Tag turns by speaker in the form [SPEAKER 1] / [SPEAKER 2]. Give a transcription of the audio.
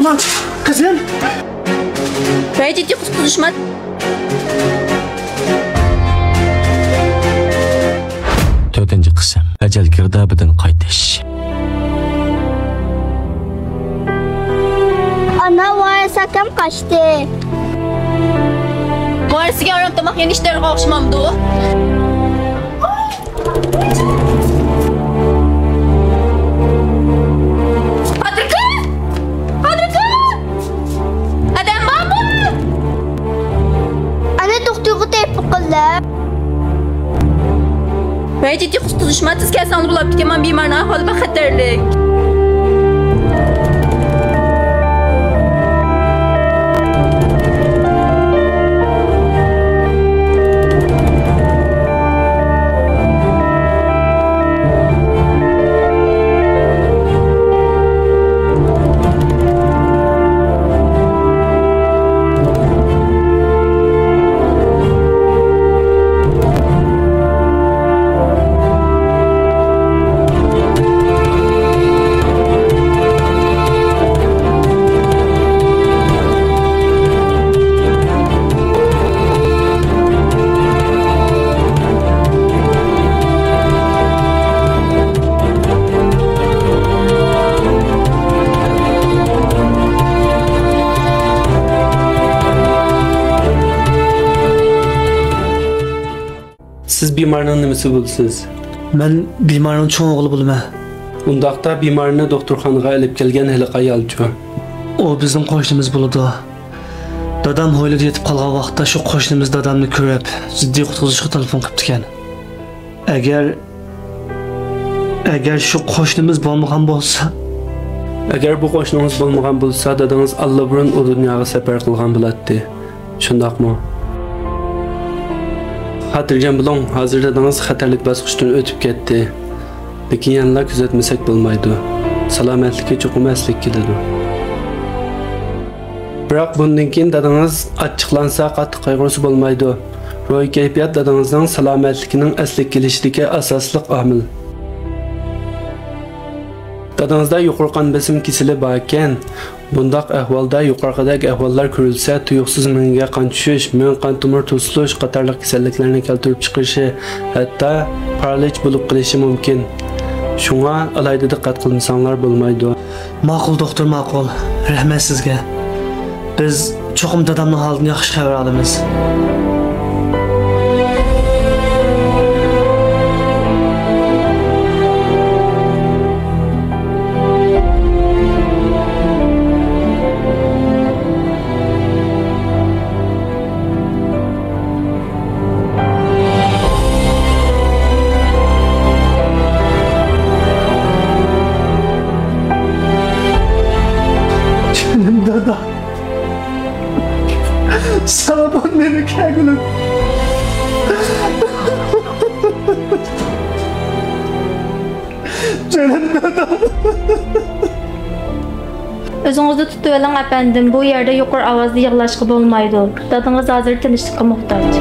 [SPEAKER 1] Aman kızım.
[SPEAKER 2] Ben ciddi kutuşma.
[SPEAKER 3] Dördüncü kısım. Ecel girdabıdan qaytish.
[SPEAKER 4] Ana varasakam kaçtı.
[SPEAKER 2] Varisiga aramtamaq yangi ishlarga o'xshamamdi u. Ben ciddi kutuşma. Siz kesanlı bulab gitmem bimarın ahvalı ve xatarlik.
[SPEAKER 5] Siz bimarının nimesi bulsiz?
[SPEAKER 1] Ben bimarın çoğun oğlu bulma.
[SPEAKER 5] Undaqda bimarını doktorxanaga elib kelgan hali ayolchu.
[SPEAKER 1] O bizim qo'shnimiz bo'ladi. Dadam hoylada yetib qolgan vaqtda shu qo'shnimiz dadamni ko'rib, jiddiy qutqizishga telefon qilib ekan. Agar shu qo'shnimiz bo'lmagan bo'lsa,
[SPEAKER 5] Agar bu qo'shningiz bo'lmagan bo'lsa, dadangiz allaburun o dunyoga safar qilgan bo'ladi. Shundaqmi? Xotirjam bo'ling, hozir dadangiz xatarlik bosqichdan o'tib ketdi. Lekin yanlar kuzatmasak bo'lmaydi. Salomatligi cho'qim aslik keladi. Biroq bundan keyin dadangiz achchiqlansa, qattiq qayg'ursa bo'lmaydi. Ruhiy kayfiyat dadangizning salomatligining aslik kelishidagi asosli omil. Dadangizda yuqori qon bosim kasali bor ekan, bundaq ahvolda yuqoridagi ahvollar ko'rilsa, tuyuqsiz mingga qon tushish, ming qon tomir to'silish qatorliq kasalliklarni keltirib chiqishi, hatto paraliz bo'lib qolishi mumkin. Shunga alayda diqqat qilmasanglar bo'lmaydi.
[SPEAKER 1] Ma'qul doktor, ma'qul. Rahmat sizga. Biz cho'qim dadamning holidan yaxshi xabar olamiz. Dada. Sana beni kegülüm. Canım dada.
[SPEAKER 2] Özünüzü tutuverin efendim. Bu yerde yukarı avazlı yığılaşkı olmaydı. Dadınız hazır tinçlikka muhtaç.